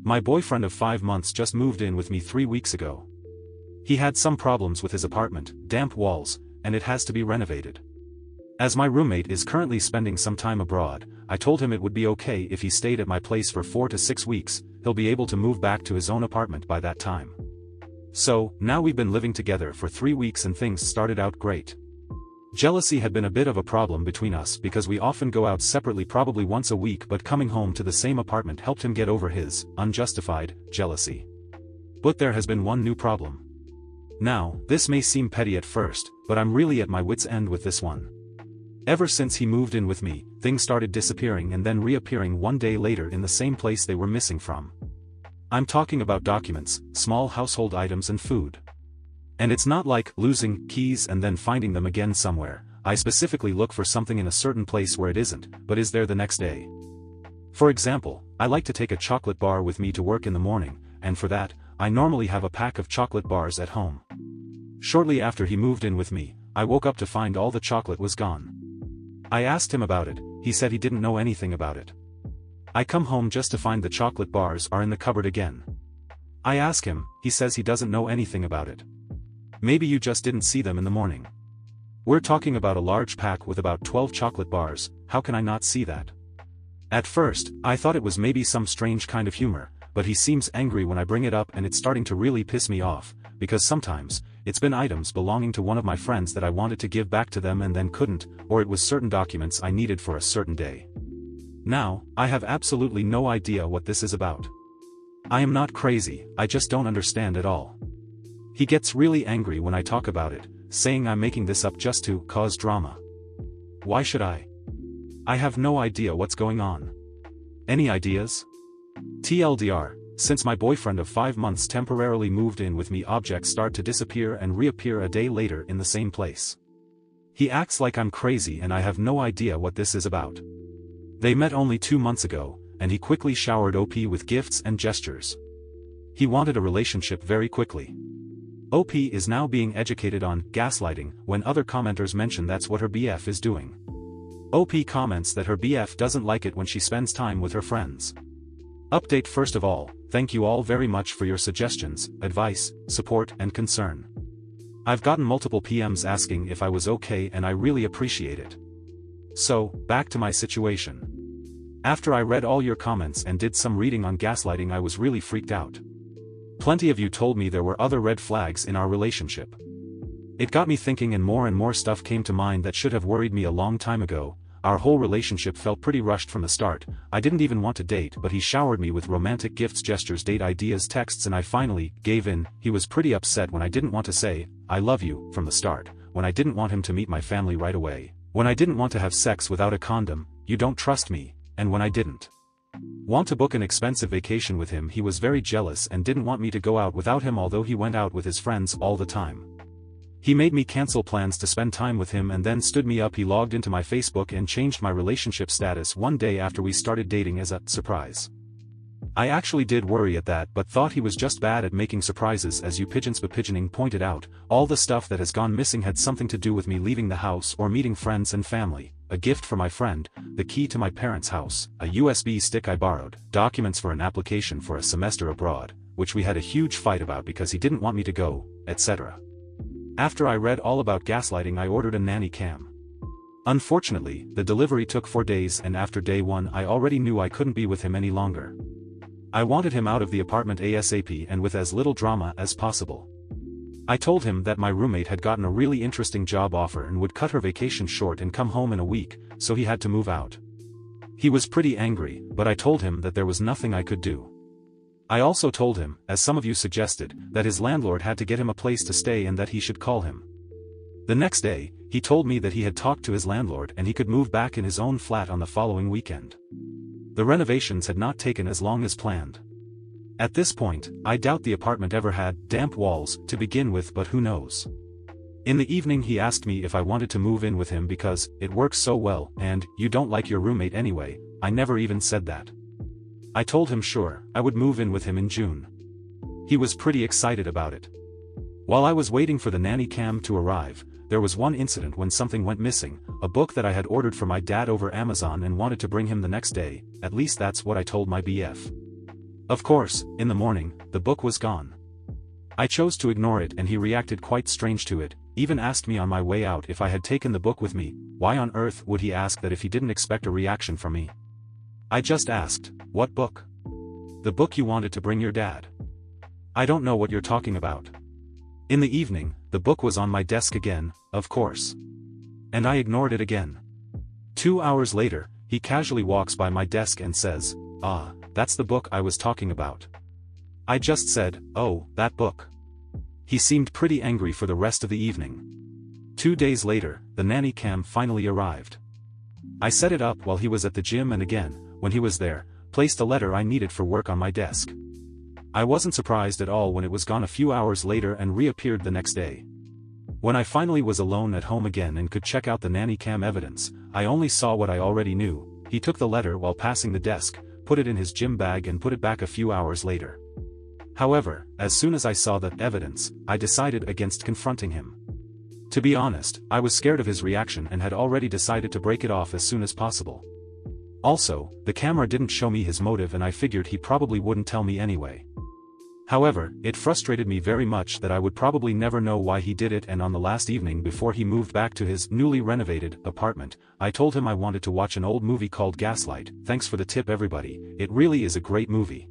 My boyfriend of 5 months just moved in with me 3 weeks ago. He had some problems with his apartment, damp walls, and it has to be renovated. As my roommate is currently spending some time abroad, I told him it would be okay if he stayed at my place for 4 to 6 weeks, he'll be able to move back to his own apartment by that time. So, now we've been living together for 3 weeks and things started out great. Jealousy had been a bit of a problem between us because we often go out separately probably once a week, but coming home to the same apartment helped him get over his unjustified jealousy. But there has been one new problem. Now, this may seem petty at first, but I'm really at my wit's end with this one. Ever since he moved in with me, things started disappearing and then reappearing one day later in the same place they were missing from. I'm talking about documents, small household items and food. And it's not like losing keys and then finding them again somewhere. I specifically look for something in a certain place where it isn't, but is there the next day. For example, I like to take a chocolate bar with me to work in the morning, and for that, I normally have a pack of chocolate bars at home. Shortly after he moved in with me, I woke up to find all the chocolate was gone. I asked him about it, he said he didn't know anything about it. I come home just to find the chocolate bars are in the cupboard again. I ask him, he says he doesn't know anything about it. Maybe you just didn't see them in the morning. We're talking about a large pack with about 12 chocolate bars, how can I not see that? At first, I thought it was maybe some strange kind of humor, but he seems angry when I bring it up and it's starting to really piss me off, because sometimes, it's been items belonging to one of my friends that I wanted to give back to them and then couldn't, or it was certain documents I needed for a certain day. Now, I have absolutely no idea what this is about. I am not crazy, I just don't understand at all. He gets really angry when I talk about it, saying I'm making this up just to cause drama. Why should I? I have no idea what's going on. Any ideas? TLDR, since my boyfriend of 5 months temporarily moved in with me, objects start to disappear and reappear a day later in the same place. He acts like I'm crazy and I have no idea what this is about. They met only 2 months ago, and he quickly showered OP with gifts and gestures. He wanted a relationship very quickly. OP is now being educated on gaslighting when other commenters mention that's what her BF is doing. OP comments that her BF doesn't like it when she spends time with her friends. Update: first of all, thank you all very much for your suggestions, advice, support and concern. I've gotten multiple PMs asking if I was okay and I really appreciate it. So, back to my situation. After I read all your comments and did some reading on gaslighting, I was really freaked out. Plenty of you told me there were other red flags in our relationship. It got me thinking and more stuff came to mind that should have worried me a long time ago. Our whole relationship felt pretty rushed from the start. I didn't even want to date, but he showered me with romantic gifts, gestures, date ideas, texts, and I finally gave in. He was pretty upset when I didn't want to say, I love you, from the start, when I didn't want him to meet my family right away, when I didn't want to have sex without a condom, you don't trust me, and when I didn't want to book an expensive vacation with him. He was very jealous and didn't want me to go out without him, although he went out with his friends all the time. He made me cancel plans to spend time with him and then stood me up. He logged into my Facebook and changed my relationship status one day after we started dating as a surprise. I actually did worry at that, but thought he was just bad at making surprises. As you pigeoning pointed out, all the stuff that has gone missing had something to do with me leaving the house or meeting friends and family. A gift for my friend, the key to my parents' house, a USB stick I borrowed, documents for an application for a semester abroad, which we had a huge fight about because he didn't want me to go, etc. After I read all about gaslighting, I ordered a nanny cam. Unfortunately, the delivery took 4 days, and after day 1 I already knew I couldn't be with him any longer. I wanted him out of the apartment ASAP and with as little drama as possible. I told him that my roommate had gotten a really interesting job offer and would cut her vacation short and come home in a week, so he had to move out. He was pretty angry, but I told him that there was nothing I could do. I also told him, as some of you suggested, that his landlord had to get him a place to stay and that he should call him. The next day, he told me that he had talked to his landlord and he could move back in his own flat on the following weekend. The renovations had not taken as long as planned. At this point, I doubt the apartment ever had damp walls to begin with, but who knows. In the evening he asked me if I wanted to move in with him because it works so well, and you don't like your roommate anyway. I never even said that. I told him sure, I would move in with him in June. He was pretty excited about it. While I was waiting for the nanny cam to arrive, there was one incident when something went missing, a book that I had ordered for my dad over Amazon and wanted to bring him the next day. At least that's what I told my BF. Of course, in the morning, the book was gone. I chose to ignore it and he reacted quite strange to it, even asked me on my way out if I had taken the book with me. Why on earth would he ask that if he didn't expect a reaction from me? I just asked, "What book?" "The book you wanted to bring your dad." "I don't know what you're talking about." In the evening, the book was on my desk again, of course. And I ignored it again. 2 hours later, he casually walks by my desk and says, "Ah, that's the book I was talking about." I just said, "Oh, that book." He seemed pretty angry for the rest of the evening. 2 days later, the nanny cam finally arrived. I set it up while he was at the gym and again, when he was there, placed a letter I needed for work on my desk. I wasn't surprised at all when it was gone a few hours later and reappeared the next day. When I finally was alone at home again and could check out the nanny cam evidence, I only saw what I already knew. He took the letter while passing the desk, put it in his gym bag and put it back a few hours later. However, as soon as I saw that evidence, I decided against confronting him. To be honest, I was scared of his reaction and had already decided to break it off as soon as possible. Also, the camera didn't show me his motive and I figured he probably wouldn't tell me anyway. However, it frustrated me very much that I would probably never know why he did it, and on the last evening before he moved back to his newly renovated apartment, I told him I wanted to watch an old movie called Gaslight. Thanks for the tip everybody, it really is a great movie.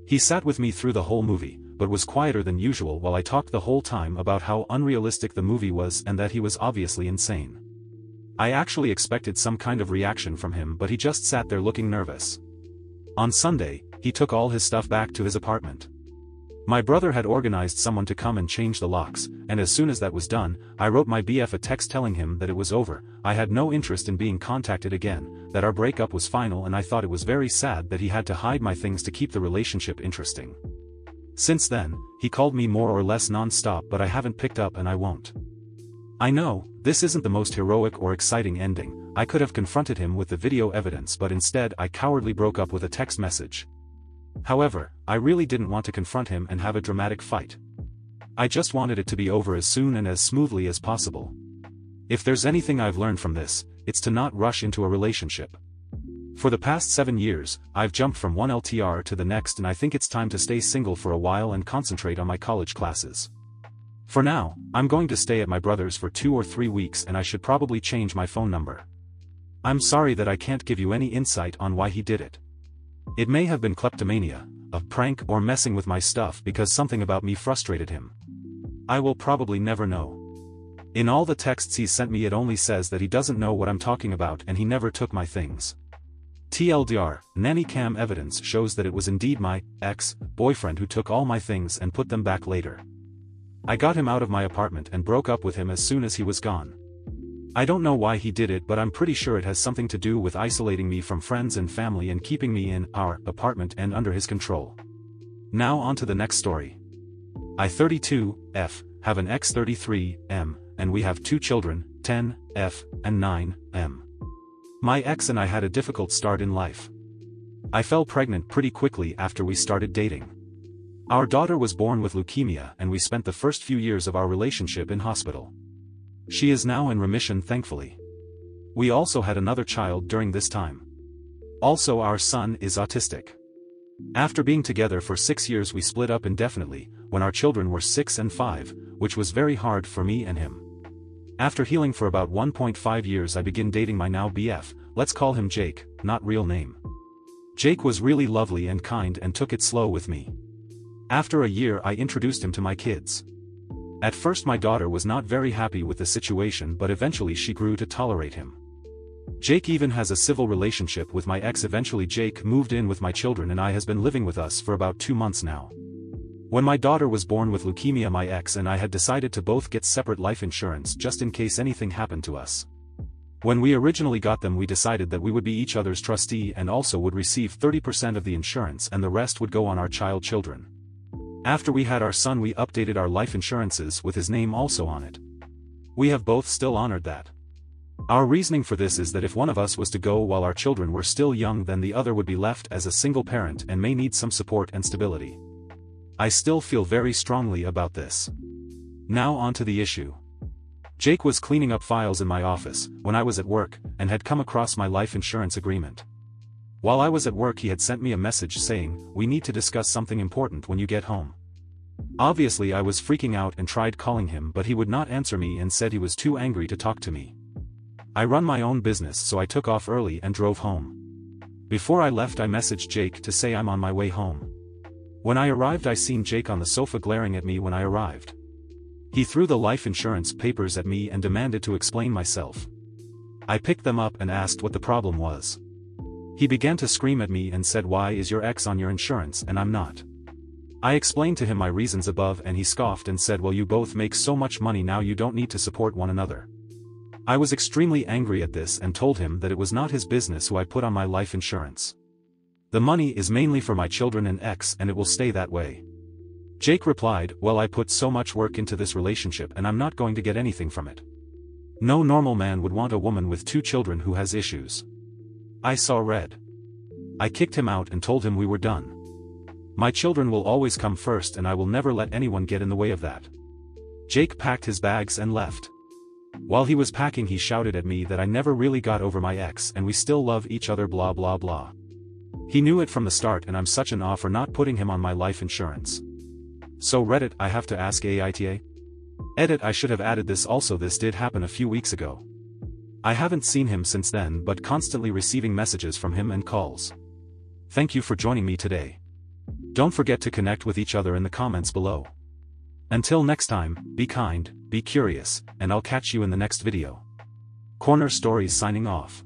He sat with me through the whole movie, but was quieter than usual while I talked the whole time about how unrealistic the movie was and that he was obviously insane. I actually expected some kind of reaction from him, but he just sat there looking nervous. On Sunday, he took all his stuff back to his apartment. My brother had organized someone to come and change the locks, and as soon as that was done, I wrote my BF a text telling him that it was over. I had no interest in being contacted again, that our breakup was final, and I thought it was very sad that he had to hide my things to keep the relationship interesting. Since then, he called me more or less non-stop, but I haven't picked up and I won't. I know, this isn't the most heroic or exciting ending. I could have confronted him with the video evidence, but instead I cowardly broke up with a text message. However, I really didn't want to confront him and have a dramatic fight. I just wanted it to be over as soon and as smoothly as possible. If there's anything I've learned from this, it's to not rush into a relationship. For the past 7 years, I've jumped from one LTR to the next, and I think it's time to stay single for a while and concentrate on my college classes. For now, I'm going to stay at my brother's for 2 or 3 weeks, and I should probably change my phone number. I'm sorry that I can't give you any insight on why he did it. It may have been kleptomania, a prank, or messing with my stuff because something about me frustrated him. I will probably never know. In all the texts he sent me, it only says that he doesn't know what I'm talking about and he never took my things. TLDR, nanny cam evidence shows that it was indeed my ex-boyfriend who took all my things and put them back later. I got him out of my apartment and broke up with him as soon as he was gone. I don't know why he did it, but I'm pretty sure it has something to do with isolating me from friends and family and keeping me in our apartment and under his control. Now on to the next story. I 32F, have an ex 33M, and we have 2 children, 10F, and 9M. My ex and I had a difficult start in life. I fell pregnant pretty quickly after we started dating. Our daughter was born with leukemia and we spent the first few years of our relationship in hospital. She is now in remission, thankfully. We also had another child during this time. Also, our son is autistic. After being together for 6 years, we split up indefinitely, when our children were 6 and 5, which was very hard for me and him. After healing for about 1.5 years, I began dating my now BF, let's call him Jake, not real name. Jake was really lovely and kind and took it slow with me. After a year, I introduced him to my kids. At first my daughter was not very happy with the situation, but eventually she grew to tolerate him. Jake even has a civil relationship with my ex. Eventually Jake moved in with my children and I has been living with us for about 2 months now. When my daughter was born with leukemia, my ex and I had decided to both get separate life insurance just in case anything happened to us. When we originally got them, we decided that we would be each other's trustee and also would receive 30% of the insurance and the rest would go on our children. After we had our son, we updated our life insurances with his name also on it. We have both still honored that. Our reasoning for this is that if one of us was to go while our children were still young, then the other would be left as a single parent and may need some support and stability. I still feel very strongly about this. Now on to the issue. Jake was cleaning up files in my office when I was at work and had come across my life insurance agreement. While I was at work he had sent me a message saying, "We need to discuss something important when you get home." Obviously I was freaking out and tried calling him, but he would not answer me and said he was too angry to talk to me. I run my own business, so I took off early and drove home. Before I left I messaged Jake to say I'm on my way home. When I arrived I seen Jake on the sofa glaring at me when I arrived. He threw the life insurance papers at me and demanded to explain myself. I picked them up and asked what the problem was. He began to scream at me and said, "Why is your ex on your insurance and I'm not?" I explained to him my reasons above and he scoffed and said, "Well, you both make so much money now, you don't need to support one another." I was extremely angry at this and told him that it was not his business who I put on my life insurance. The money is mainly for my children and ex and it will stay that way. Jake replied, "Well, I put so much work into this relationship and I'm not going to get anything from it. No normal man would want a woman with 2 children who has issues." I saw red. I kicked him out and told him we were done. My children will always come first and I will never let anyone get in the way of that. Jake packed his bags and left. While he was packing he shouted at me that I never really got over my ex and we still love each other, blah blah blah. He knew it from the start and I'm such an aw for not putting him on my life insurance. So Reddit, I have to ask AITA? Edit, I should have added this also. This did happen a few weeks ago. I haven't seen him since then but constantly receiving messages from him and calls. Thank you for joining me today. Don't forget to connect with each other in the comments below. Until next time, be kind, be curious, and I'll catch you in the next video. Corner Stories signing off.